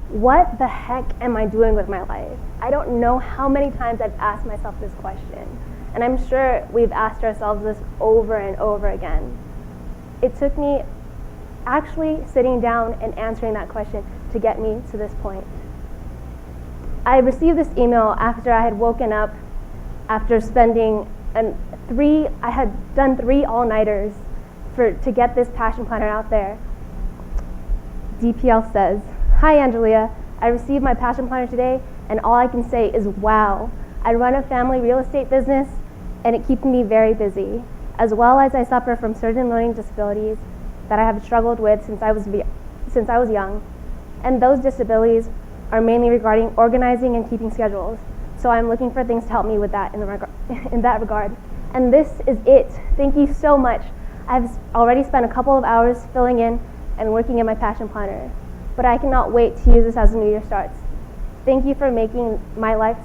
What the heck am I doing with my life? I don't know how many times I've asked myself this question, and I'm sure we've asked ourselves this over and over again. It took me actually sitting down and answering that question to get me to this point. I received this email after I had woken up after spending I had done 3 all-nighters to get this passion planner out there. DPL says, "Hi Angelia, I received my passion planner today and all I can say is wow. I run a family real estate business and it keeps me very busy, as well as I suffer from certain learning disabilities that I have struggled with since I was young. And those disabilities are mainly regarding organizing and keeping schedules. So I'm looking for things to help me with that in that regard. And this is it. Thank you so much. I've already spent a couple of hours filling in and working in my passion planner, but I cannot wait to use this as the new year starts. Thank you for making my life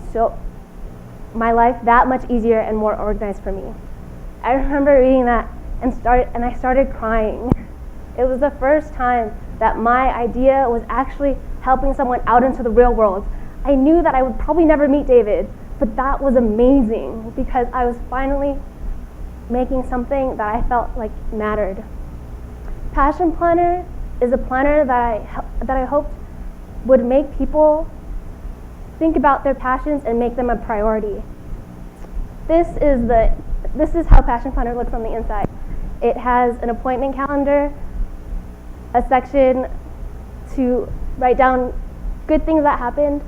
that much easier and more organized for me." I remember reading that and I started crying. It was the first time that my idea was actually helping someone out into the real world. I knew that I would probably never meet David, but that was amazing because I was finally making something that I felt like mattered. Passion Planner is a planner that I hoped would make people think about their passions and make them a priority. This is how Passion Planner looks on the inside. It has an appointment calendar, a section to write down good things that happened,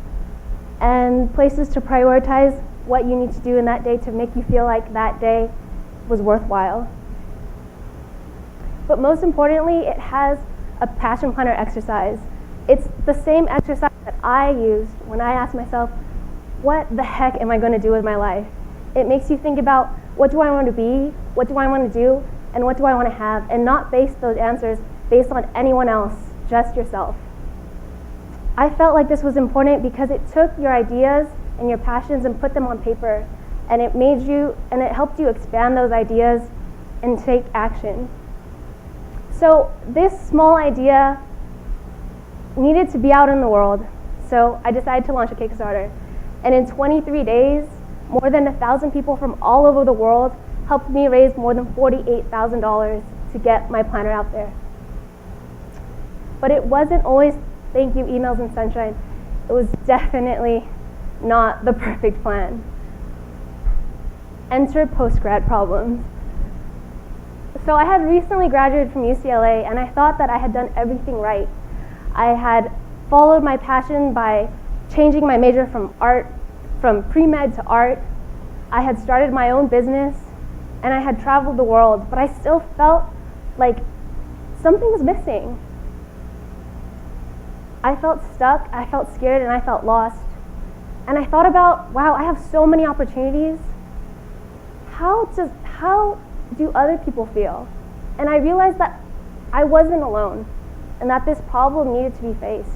and places to prioritize what you need to do in that day to make you feel like that day was worthwhile. But most importantly, it has a passion planner exercise. It's the same exercise that I used when I asked myself, what the heck am I going to do with my life? It makes you think about, what do I want to be, what do I want to do, and what do I want to have, and not base those answers based on anyone else, just yourself. I felt like this was important because it took your ideas and your passions and put them on paper, and it helped you expand those ideas and take action. So this small idea needed to be out in the world, so I decided to launch a Kickstarter. And in 23 days, more than 1,000 people from all over the world helped me raise more than $48,000 to get my planner out there. But it wasn't always thank you emails and sunshine. It was definitely not the perfect plan. Enter postgrad problems. So I had recently graduated from UCLA and I thought that I had done everything right. I had followed my passion by changing my major from pre-med to art. I had started my own business and I had traveled the world, but I still felt like something was missing. I felt stuck, I felt scared, and I felt lost. And I thought about, wow, I have so many opportunities. How do other people feel? And I realized that I wasn't alone and that this problem needed to be faced.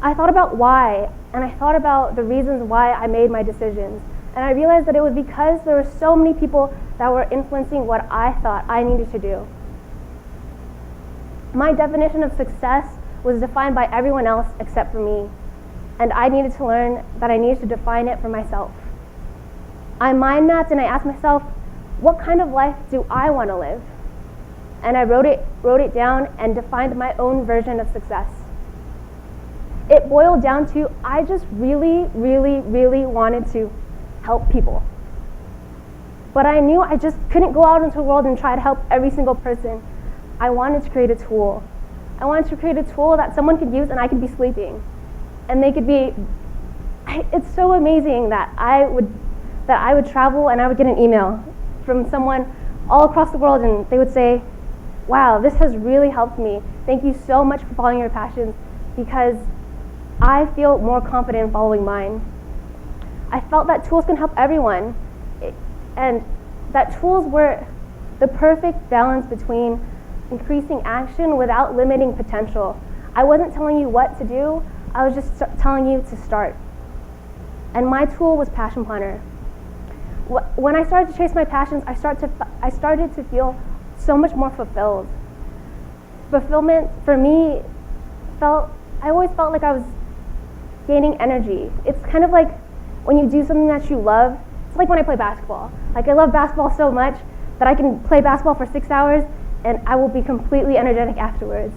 I thought about why, and I thought about the reasons why I made my decisions. And I realized that it was because there were so many people that were influencing what I thought I needed to do. My definition of success was defined by everyone else except for me, and I needed to learn that I needed to define it for myself. I mind mapped and I asked myself, what kind of life do I want to live? And I wrote it down and defined my own version of success. It boiled down to, I just really, really, really wanted to help people. But I knew I just couldn't go out into the world and try to help every single person. I wanted to create a tool. I wanted to create a tool that someone could use and I could be sleeping. And they could be, it's so amazing that I would travel and I would get an email from someone all across the world and they would say, wow, this has really helped me. Thank you so much for following your passions because I feel more confident in following mine. I felt that tools can help everyone and that tools were the perfect balance between increasing action without limiting potential. I wasn't telling you what to do, I was just telling you to start. And my tool was Passion Planner. When I started to chase my passions, I started to feel so much more fulfilled. Fulfillment for me I always felt like I was gaining energy. It's kind of like when you do something that you love. It's like when I play basketball. Like, I love basketball so much that I can play basketball for 6 hours and I will be completely energetic afterwards.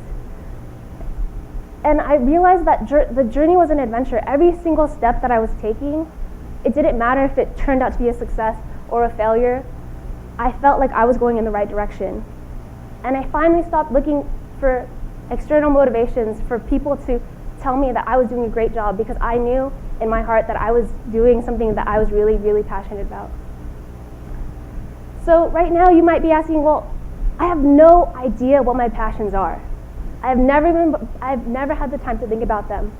And I realized that the journey was an adventure. Every single step that I was taking, it didn't matter if it turned out to be a success or a failure. I felt like I was going in the right direction. And I finally stopped looking for external motivations for people to tell me that I was doing a great job, because I knew in my heart that I was doing something that I was really, really passionate about. So right now you might be asking, well, I have no idea what my passions are. I've never had the time to think about them.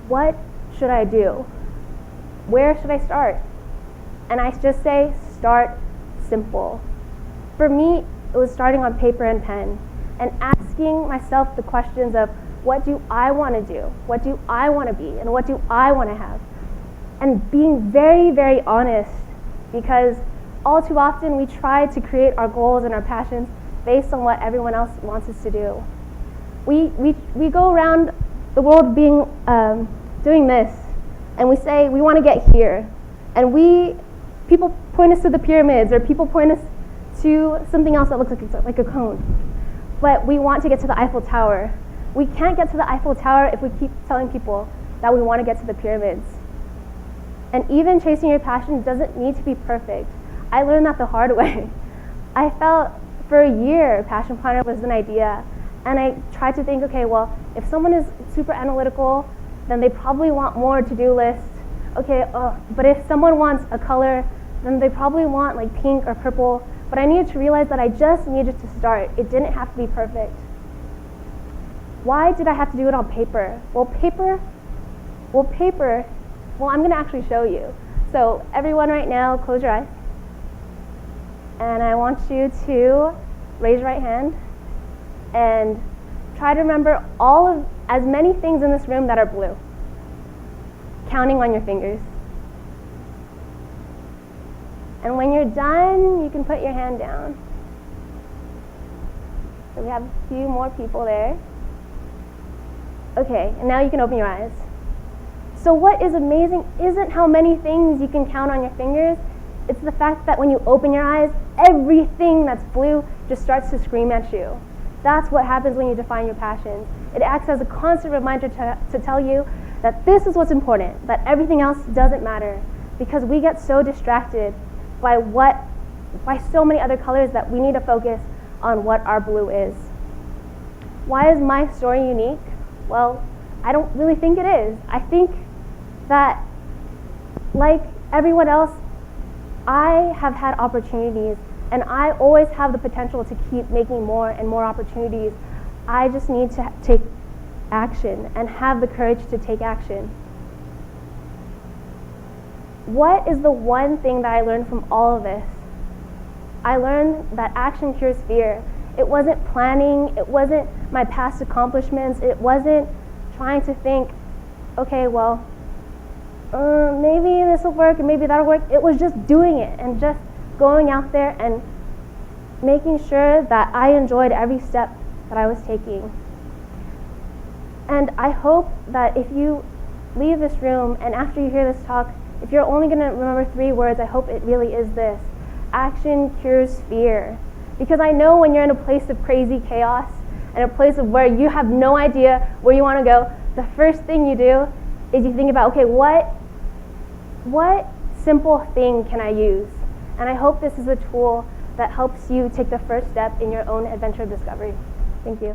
What should I do? Where should I start? And I just say, start simple. For me, it was starting on paper and pen and asking myself the questions of, what do I want to do? What do I want to be? And what do I want to have? And being very, very honest, because all too often we try to create our goals and our passions based on what everyone else wants us to do. We go around the world doing this, and we say we want to get here, and people point us to the pyramids, or people point us to something else that looks like a cone, but we want to get to the Eiffel Tower. We can't get to the Eiffel Tower if we keep telling people that we want to get to the pyramids. And even chasing your passion doesn't need to be perfect. I learned that the hard way. I felt for a year Passion Planner was an idea, and I tried to think, okay, well, if someone is super analytical, then they probably want more to-do lists. Okay, but if someone wants a color, then they probably want like pink or purple. But I needed to realize that I just needed to start. It didn't have to be perfect. Why did I have to do it on paper? Well, I'm going to actually show you. So everyone right now, close your eyes. And I want you to raise your right hand and try to remember as many things in this room that are blue, counting on your fingers. And when you're done, you can put your hand down. So we have a few more people there. Okay, and now you can open your eyes. So what is amazing isn't how many things you can count on your fingers. It's the fact that when you open your eyes, everything that's blue just starts to scream at you. That's what happens when you define your passions. It acts as a constant reminder to tell you that this is what's important, that everything else doesn't matter, because we get so distracted by so many other colors that we need to focus on what our blue is. Why is my story unique? Well, I don't really think it is. I think that, like everyone else, I have had opportunities, and I always have the potential to keep making more and more opportunities. I just need to take action and have the courage to take action. What is the one thing that I learned from all of this? I learned that action cures fear. It wasn't planning, it wasn't my past accomplishments, it wasn't trying to think, okay, well, maybe this will work and maybe that'll work. It was just doing it and just going out there and making sure that I enjoyed every step that I was taking. And I hope that if you leave this room and after you hear this talk, if you're only going to remember 3 words, I hope it really is this: action cures fear. Because I know when you're in a place of crazy chaos and a place of where you have no idea where you want to go, the first thing you do is you think about, okay, what simple thing can I use? And I hope this is a tool that helps you take the first step in your own adventure of discovery. Thank you.